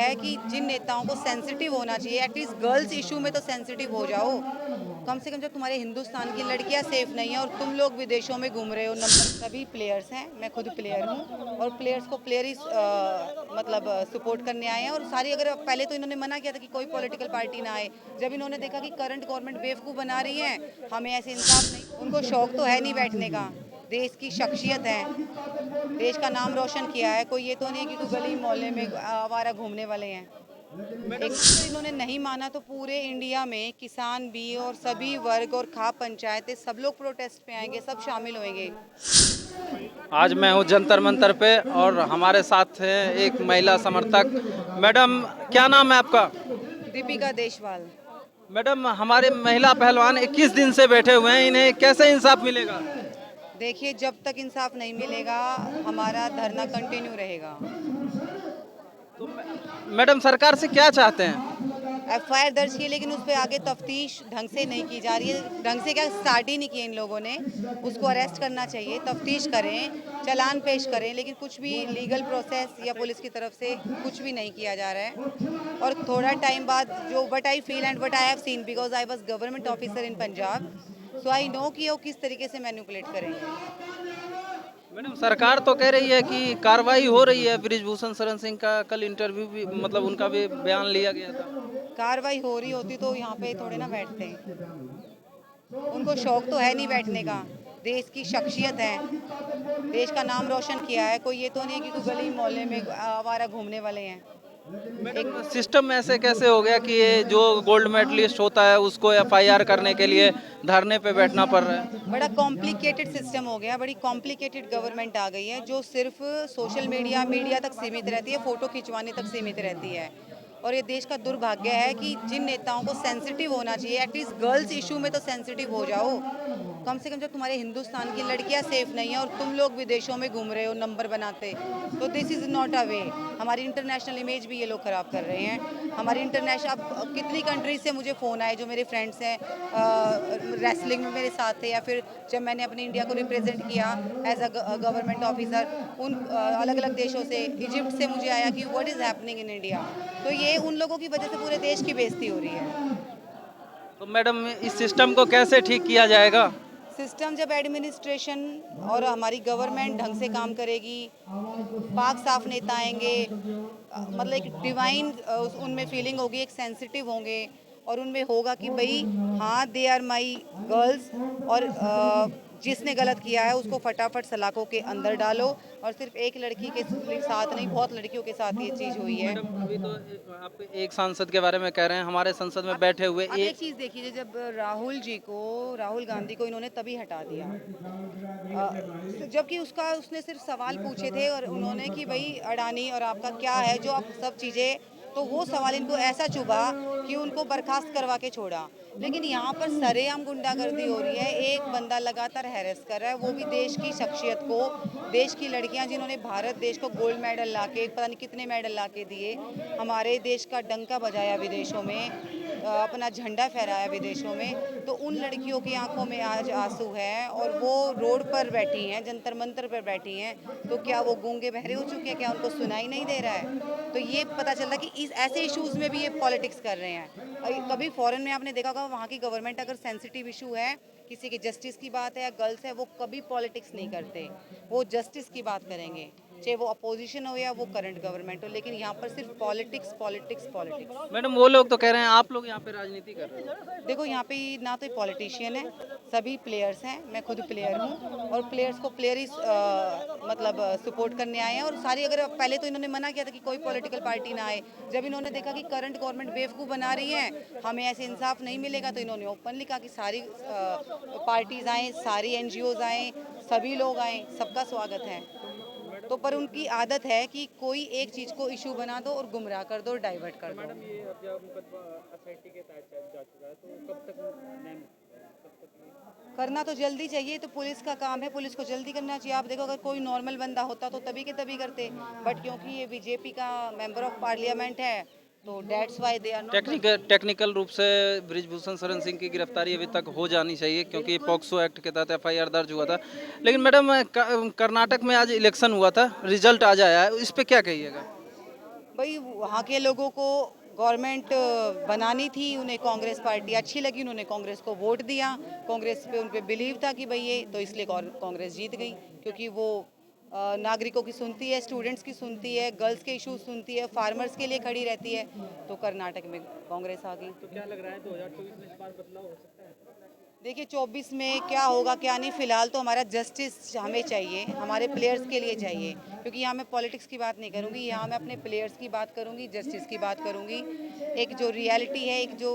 है कि जिन नेताओं को सेंसिटिव होना चाहिए, एटलीस्ट गर्ल्स इशू में तो सेंसिटिव हो जाओ। कम से कम जब तुम्हारे हिंदुस्तान की लड़कियां सेफ नहीं है और तुम लोग विदेशों में घूम रहे हो, नंबर सभी प्लेयर्स हैं, मैं खुद प्लेयर हूँ और प्लेयर्स को प्लेयर ही मतलब सपोर्ट करने आए हैं। और सारी अगर पहले तो इन्होंने मना किया था कि कोई पॉलिटिकल पार्टी ना आए, जब इन्होंने देखा कि करंट गवर्नमेंट बेवकूफ़ बना रही है, हमें ऐसे इंसाफ नहीं, उनको शौक तो है नहीं बैठने का। देश की शख्सियत है, देश का नाम रोशन किया है, कोई ये तो नहीं कि कोई गली मोहल्ले में आवारा घूमने वाले हैं। एक तो इन्होंने नहीं माना तो पूरे इंडिया में किसान भी और सभी वर्ग और खाप पंचायतें सब लोग प्रोटेस्ट पे आएंगे, सब शामिल होंगे। आज मैं हूँ जंतर मंतर पे और हमारे साथ है एक महिला समर्थक। मैडम, क्या नाम है आपका? दीपिका देशवाल। मैडम, हमारे महिला पहलवान 21 दिन से बैठे हुए हैं, इन्हें कैसे इंसाफ मिलेगा? देखिए, जब तक इंसाफ नहीं मिलेगा हमारा धरना कंटिन्यू रहेगा। तो मैडम, सरकार से क्या चाहते हैं? एफआईआर दर्ज की, लेकिन उस पर आगे तफ्तीश ढंग से नहीं की जा रही है। ढंग से क्या, स्टार्ट ही नहीं किया इन लोगों ने। उसको अरेस्ट करना चाहिए, तफ्तीश करें, चालान पेश करें, लेकिन कुछ भी लीगल प्रोसेस या पुलिस की तरफ से कुछ भी नहीं किया जा रहा है। और थोड़ा टाइम बाद जो what I feel and what I have seen, because I was government officer in Punjab, so I know कि वो किस तरीके से मैनिपुलेट करेंगे। मैडम, सरकार तो कह रही है कि कार्रवाई हो रही है। बृजभूषण शरण सिंह का कल इंटरव्यू भी, मतलब उनका भी बयान लिया गया था। कार्रवाई हो रही होती तो यहाँ पे थोड़े ना बैठते हैं। उनको शौक तो है नहीं बैठने का। देश की शख्सियत है, देश का नाम रोशन किया है, कोई ये तो नहीं कि कोई गली मोहल्ले में आवारा घूमने वाले हैं। मैडम, सिस्टम ऐसे कैसे हो गया कि ये जो गोल्ड मेडलिस्ट होता है उसको एफआईआर करने के लिए धरने पे बैठना पड़ रहा है? बड़ा कॉम्प्लिकेटेड सिस्टम हो गया, बड़ी कॉम्प्लिकेटेड गवर्नमेंट आ गई है जो सिर्फ सोशल मीडिया मीडिया तक सीमित रहती है, फोटो खिंचवाने तक सीमित रहती है। और ये देश का दुर्भाग्य है कि जिन नेताओं को सेंसिटिव होना चाहिए, एटलीस्ट गर्ल्स इशू में तो सेंसिटिव हो जाओ। कम से कम जब तुम्हारे हिंदुस्तान की लड़कियां सेफ नहीं है और तुम लोग विदेशों में घूम रहे हो नंबर बनाते, तो दिस इज़ नॉट अ वे। हमारी इंटरनेशनल इमेज भी ये लोग ख़राब कर रहे हैं। हमारी इंटरनेशनल, अब कितनी कंट्रीज से मुझे फ़ोन आए जो मेरे फ्रेंड्स हैं, रेसलिंग में मेरे साथ थे, या फिर जब मैंने अपने इंडिया को रिप्रेजेंट किया एज अ गवर्नमेंट ऑफिसर, उन अलग अलग देशों से, इजिप्ट से मुझे आया कि what is happening in India. तो ये उन लोगों की वजह से पूरे देश की बेइज्जती हो रही है। तो मैडम, इस सिस्टम को कैसे ठीक किया जाएगा? सिस्टम जब एडमिनिस्ट्रेशन और हमारी गवर्नमेंट ढंग से काम करेगी, पाक साफ नेता आएंगे, मतलब एक डिवाइन उनमें फीलिंग होगी, एक सेंसिटिव होंगे, और उनमें होगा कि भाई हाँ, दे आर माई गर्ल्स, और जिसने गलत किया है उसको फटाफट सलाखों के अंदर डालो। और सिर्फ एक लड़की के साथ नहीं, बहुत लड़कियों के साथ ये चीज़ हुई है। मैडम, अभी तो आप एक सांसद के बारे में कह रहे हैं, हमारे संसद में बैठे हुए अब एक चीज़ देखिए, जब राहुल गांधी को इन्होंने तभी हटा दिया, जबकि उसने सिर्फ सवाल पूछे थे और उन्होंने कि भाई अडानी और आपका क्या है जो आप सब चीज़ें, तो वो सवाल इनको ऐसा चुभा कि उनको बर्खास्त करवा के छोड़ा। लेकिन यहाँ पर सरेआम गुंडागर्दी हो रही है, एक बंदा लगातार हैरेस कर रहा है, वो भी देश की शख्सियत को, देश की लड़कियां जिन्होंने भारत देश को गोल्ड मेडल लाके, पता नहीं कितने मेडल लाके दिए, हमारे देश का डंका बजाया विदेशों में, अपना झंडा फहराया विदेशों में, तो उन लड़कियों की आंखों में आज आंसू है और वो रोड पर बैठी हैं, जंतर मंतर पर बैठी हैं। तो क्या वो गूंगे बहरे हो चुके हैं, क्या उनको सुनाई नहीं दे रहा है? तो ये पता चलता है कि इस ऐसे इश्यूज में भी ये पॉलिटिक्स कर रहे हैं। कभी फॉरेन में आपने देखा होगा, वहाँ की गवर्नमेंट अगर सेंसिटिव इशू है, किसी के जस्टिस की बात है या गर्ल्स है, वो कभी पॉलिटिक्स नहीं करते, वो जस्टिस की बात करेंगे, चाहे वो अपोजिशन हो या वो करंट गवर्नमेंट हो। लेकिन यहाँ पर सिर्फ पॉलिटिक्स पॉलिटिक्स पॉलिटिक्स। मैडम, वो लोग तो कह रहे हैं आप लोग यहाँ पे राजनीति कर रहे हैं। देखो, यहाँ पे ना तो पॉलिटिशियन है, सभी प्लेयर्स हैं, मैं खुद प्लेयर हूँ और प्लेयर्स को प्लेयर ही मतलब सपोर्ट करने आए हैं। और सारी, अगर पहले तो इन्होंने मना किया था कि कोई पॉलिटिकल पार्टी ना आए, जब इन्होंने देखा कि करंट गवर्नमेंट बेवकूफ़ बना रही है, हमें ऐसे इंसाफ नहीं मिलेगा, तो इन्होंने ओपनली कहा कि सारी पार्टीज आएँ, सारी एनजीओज आएँ, सभी लोग आएँ, सबका स्वागत है। तो पर उनकी आदत है कि कोई एक चीज़ को इशू बना दो और गुमराह कर दो और डाइवर्ट कर दो। मैडम, ये अब जब मुकदमा एसआईटी के तहत जा चुका है, तो कब तक न्याय कब तक? करना तो जल्दी चाहिए, तो पुलिस का काम है, पुलिस को जल्दी करना चाहिए। आप देखो, अगर कोई नॉर्मल बंदा होता तो तभी के तभी करते, बट क्योंकि ये बीजेपी का मेंबर ऑफ पार्लियामेंट है, तो that's why they are not. Technical रूप से बृजभूषण शरण सिंह की गिरफ्तारी अभी तक हो जानी चाहिए, क्योंकि पॉक्सो एक्ट के तहत एफआईआर दर्ज हुआ था। लेकिन मैडम, कर्नाटक में आज इलेक्शन हुआ था, रिजल्ट आज आया है, इस पे क्या कहिएगा? भाई वहाँ के लोगों को गवर्नमेंट बनानी थी, उन्हें कांग्रेस पार्टी अच्छी लगी, उन्होंने कांग्रेस को वोट दिया। कांग्रेस पे उन पे बिलीव था कि भाई ये तो, इसलिए कांग्रेस जीत गई, क्योंकि वो नागरिकों की सुनती है, स्टूडेंट्स की सुनती है, गर्ल्स के इश्यूज सुनती है, फार्मर्स के लिए खड़ी रहती है। तो कर्नाटक में कांग्रेस आ गई। तो क्या लग रहा है 2024 में इस बार बदलाव हो सकता है? देखिए 24 में क्या होगा क्या नहीं, फिलहाल तो हमारा जस्टिस हमें चाहिए, हमारे प्लेयर्स के लिए चाहिए, क्योंकि यहाँ मैं पॉलिटिक्स की बात नहीं करूँगी, यहाँ मैं अपने प्लेयर्स की बात करूँगी, जस्टिस की बात करूँगी। एक जो रियलिटी है, एक जो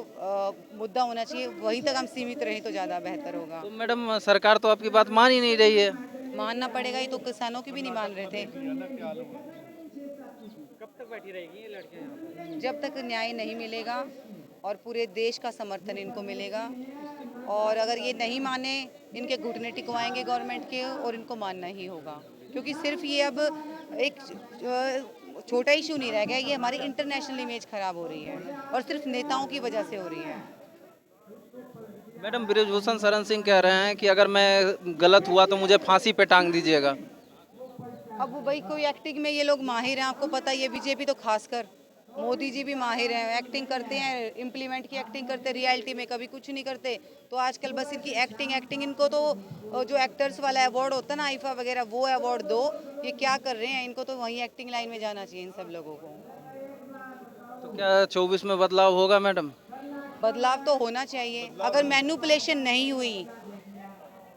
मुद्दा होना चाहिए, वहीं तक हम सीमित रहें तो ज़्यादा बेहतर होगा। तो मैडम सरकार तो आपकी बात मान ही नहीं रही है। मानना पड़ेगा, ये तो किसानों की भी नहीं मान रहे थे। कब तक बैठी रहेगी ये लड़कियां यहाँ पर? जब तक न्याय नहीं मिलेगा और पूरे देश का समर्थन इनको मिलेगा, और अगर ये नहीं माने, इनके घुटने टिकवाएंगे गवर्नमेंट के, और इनको मानना ही होगा, क्योंकि सिर्फ ये अब एक छोटा इशू नहीं रह गया, ये हमारी इंटरनेशनल इमेज खराब हो रही है, और सिर्फ नेताओं की वजह से हो रही है। मैडम बृजभूषण शरण सिंह कह रहे हैं कि अगर मैं गलत हुआ तो मुझे फांसी पे टांग दीजिएगा। अब भाई कोई एक्टिंग में ये लोग माहिर हैं, आपको पता है, ये बीजेपी तो खासकर मोदी जी भी माहिर हैं, एक्टिंग करते हैं, इम्प्लीमेंट की एक्टिंग करते हैं, रियलिटी में कभी कुछ नहीं करते। तो आजकल बस इनकी एक्टिंग, इनको तो जो एक्टर्स वाला अवार्ड होता है ना, आईफा वगैरह, वो अवार्ड दो। ये क्या कर रहे हैं, इनको तो वहीं एक्टिंग लाइन में जाना चाहिए इन सब लोगों को। तो क्या 24 में बदलाव होगा मैडम? बदलाव तो होना चाहिए, अगर मैनिपुलेशन नहीं हुई,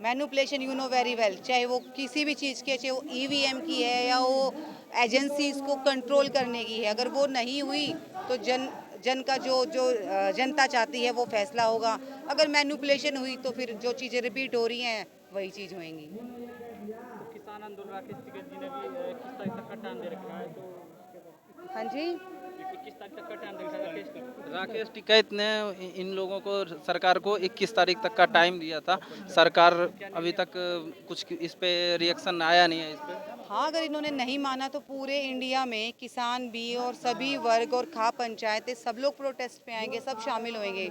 manipulation you know very well, चाहे वो किसी भी चीज़ की है, चाहे वो ईवीएम की है या वो एजेंसीज को कंट्रोल करने की है, अगर वो नहीं हुई तो जन का जो जो जनता चाहती है वो फैसला होगा। अगर मैनिपुलेशन हुई तो फिर जो चीज़ें रिपीट हो रही हैं वही चीज़ होएंगी। तो किसान आंदोलन राकेश टिकैत जी ने भी 21 तारीख तक का टाइम दे रखा है, तो उसके बाद हाँ जी, 21 तारीख तक का टाइम दे रखा है राकेश टिकैत। राकेश टिकैत ने इन लोगों को, सरकार को 21 तारीख तक का टाइम दिया था। सरकार अभी तक कुछ इस पे रिएक्शन आया नहीं है इस पे। हाँ, अगर इन्होंने नहीं माना तो पूरे इंडिया में किसान भी और सभी वर्ग और खा पंचायतें सब लोग प्रोटेस्ट पे आएंगे, सब शामिल होंगे,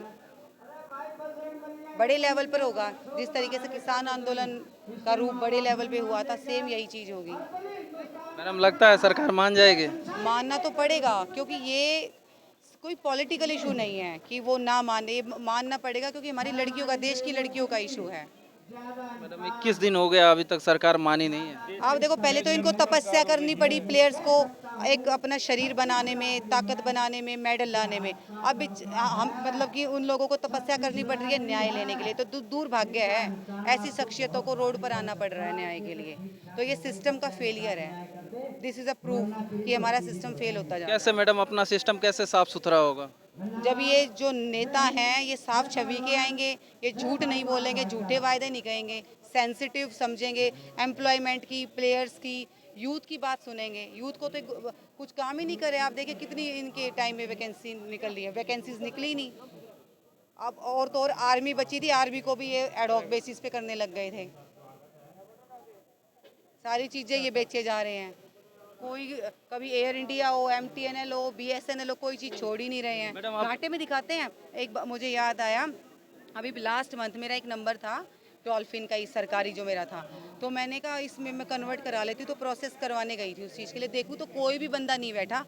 बड़े लेवल पर होगा। जिस तरीके से किसान आंदोलन का रूप बड़े लेवल पे हुआ था, सेम यही चीज़ होगी। मैडम लगता है सरकार मान जाएगी? मानना तो पड़ेगा, क्योंकि ये कोई पॉलिटिकल इशू नहीं है कि वो ना माने, ये मानना पड़ेगा, क्योंकि हमारी लड़कियों का, देश की लड़कियों का इशू है। मैडम 21 दिन हो गया अभी तक सरकार मानी नहीं है। आप देखो, पहले तो इनको तपस्या करनी पड़ी प्लेयर्स को, एक अपना शरीर बनाने में, ताकत बनाने में, मेडल लाने में। अब हम मतलब कि उन लोगों को तपस्या करनी पड़ रही है न्याय लेने के लिए, तो दूर भाग्य है, ऐसी शख्सियतों को रोड पर आना पड़ रहा है न्याय के लिए। तो ये सिस्टम का फेलियर है, दिस इज़ अ प्रूफ कि हमारा सिस्टम फेल होता जा रहा है। कैसे मैडम अपना सिस्टम कैसे साफ सुथरा होगा? जब ये जो नेता हैं ये साफ छवि के आएंगे, ये झूठ नहीं बोलेंगे, झूठे वायदे नहीं कहेंगे, सेंसिटिव समझेंगे एम्प्लॉयमेंट की, प्लेयर्स की, यूथ की बात सुनेंगे। यूथ को तो कुछ काम ही नहीं करे, आप देखिए कितनी इनके टाइम में वैकेंसी निकल रही है, वैकेंसीज निकली ही नहीं। अब और तो और आर्मी बची थी, आर्मी को भी ये एडहॉक बेसिस पे करने लग गए थे। सारी चीज़ें ये बेचे जा रहे हैं, कोई कभी एयर इंडिया हो, MTNL हो, BSNL हो, कोई चीज़ छोड़ ही नहीं रहे हैं। मैडम, आप- घाटे में दिखाते हैं। मुझे याद आया, अभी लास्ट मंथ मेरा एक नंबर था डॉल्फिन का, इस सरकारी जो मेरा था, तो मैंने कहा इसमें मैं कन्वर्ट करा लेती हूँ, तो प्रोसेस करवाने गई थी उस चीज़ के लिए, देखूँ तो कोई भी बंदा नहीं बैठा।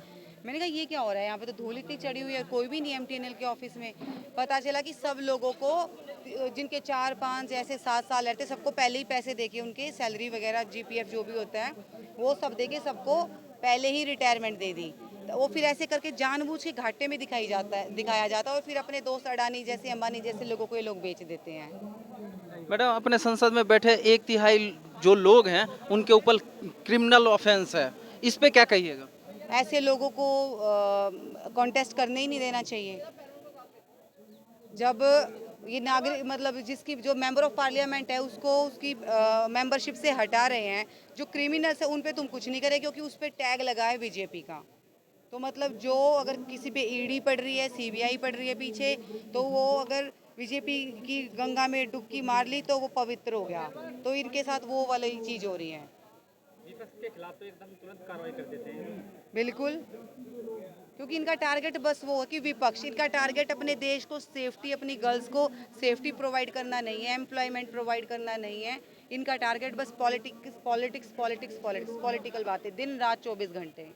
मैंने कहा ये क्या हो रहा है यहाँ पे, तो धूल इतनी चढ़ी हुई है, कोई भी नहीं MTNL के ऑफिस में। पता चला कि सब लोगों को, जिनके 4-5 ऐसे 7 साल रहते, सबको पहले ही पैसे देके, उनके सैलरी वगैरह, GPF जो भी होता है वो सब देके सबको पहले ही रिटायरमेंट दे दी। तो वो फिर ऐसे करके जानबूझ के घाटे में दिखाया जाता है, और फिर अपने दोस्त अडानी जैसे, अंबानी जैसे लोगों को ये लोग बेच देते हैं। मैडम अपने संसद में बैठे 1/3 जो लोग हैं उनके ऊपर क्रिमिनल ऑफेंस है, इस पे क्या कहिएगा? ऐसे लोगों को कॉन्टेस्ट करने ही नहीं देना चाहिए। जब ये नागरिक, मतलब जिसकी जो मेंबर ऑफ पार्लियामेंट है उसको उसकी मेंबरशिप से हटा रहे हैं, जो क्रिमिनल्स है उन पे तुम कुछ नहीं करे, क्योंकि उस पे टैग लगा है बीजेपी का। तो मतलब जो अगर किसी पे ईडी पड़ रही है, CBI पड़ रही है पीछे, तो वो अगर बीजेपी की गंगा में डुबकी मार ली तो वो पवित्र हो गया। तो इनके साथ वो वाली चीज़ हो रही है। विपक्ष के खिलाफ तो एकदम तुरंत कार्रवाई कर देते हैं। बिल्कुल, क्योंकि इनका टारगेट बस वो है कि विपक्ष, इनका टारगेट अपने देश को सेफ्टी, अपनी गर्ल्स को सेफ्टी प्रोवाइड करना नहीं है, एम्प्लॉयमेंट प्रोवाइड करना नहीं है। इनका टारगेट बस पॉलिटिक्स, पॉलिटिकल बातें दिन रात 24 घंटे।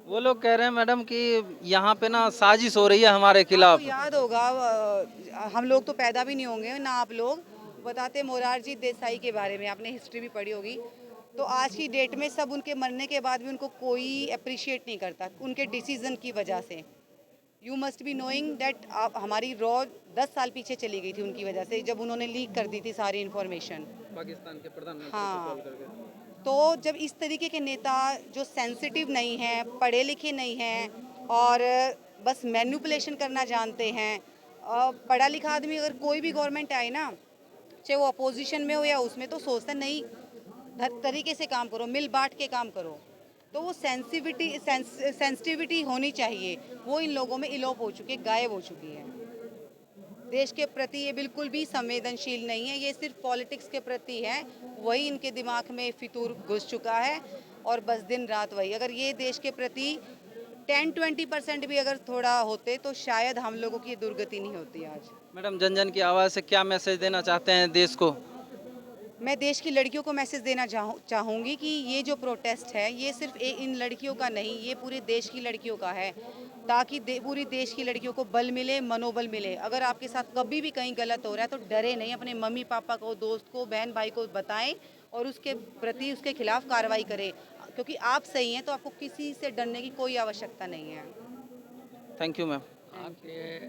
वो लोग कह रहे हैं मैडम कि यहाँ पे ना साजिश हो रही है हमारे खिलाफ। आपको याद होगा हम लोग तो पैदा भी नहीं होंगे ना आप लोग, बताते मोरारजी देसाई के बारे में, आपने हिस्ट्री भी पढ़ी होगी। तो आज की डेट में सब उनके मरने के बाद भी उनको कोई अप्रिशिएट नहीं करता उनके डिसीजन की वजह से। You must be knowing that आप हमारी रॉ 10 साल पीछे चली गई थी उनकी वजह से, जब उन्होंने लीक कर दी थी सारी इन्फॉर्मेशन। पाकिस्तान के प्रधानमंत्री हाँ, तो जब इस तरीके के नेता जो सेंसिटिव नहीं हैं, पढ़े लिखे नहीं हैं और बस मैनिपुलेशन करना जानते हैं, पढ़ा लिखा आदमी अगर कोई भी गवर्नमेंट आए ना, चाहे वो अपोजिशन में हो या उसमें, तो सोचता नहीं तरीके से काम करो, मिल बांट के काम करो। तो वो सेंसिटिविटी होनी चाहिए, वो इन लोगों में इलोप हो चुकी है, गायब हो चुकी है। देश के प्रति ये बिल्कुल भी संवेदनशील नहीं है, ये सिर्फ पॉलिटिक्स के प्रति है, वही इनके दिमाग में फितूर घुस चुका है और बस दिन रात वही। अगर ये देश के प्रति 10-20% भी अगर थोड़ा होते तो शायद हम लोगों की ये दुर्गति नहीं होती आज। मैडम जन जन की आवाज़ से क्या मैसेज देना चाहते हैं देश को? मैं देश की लड़कियों को मैसेज देना चाहूँगी कि ये जो प्रोटेस्ट है ये सिर्फ इन लड़कियों का नहीं, ये पूरे देश की लड़कियों का है, ताकि पूरी देश की लड़कियों को बल मिले, मनोबल मिले। अगर आपके साथ कभी भी कहीं गलत हो रहा है तो डरे नहीं, अपने मम्मी पापा को, दोस्त को, बहन भाई को बताएं और उसके प्रति उसके खिलाफ कार्रवाई करें, क्योंकि आप सही हैं तो आपको किसी से डरने की कोई आवश्यकता नहीं है। Thank you ma'am. आपके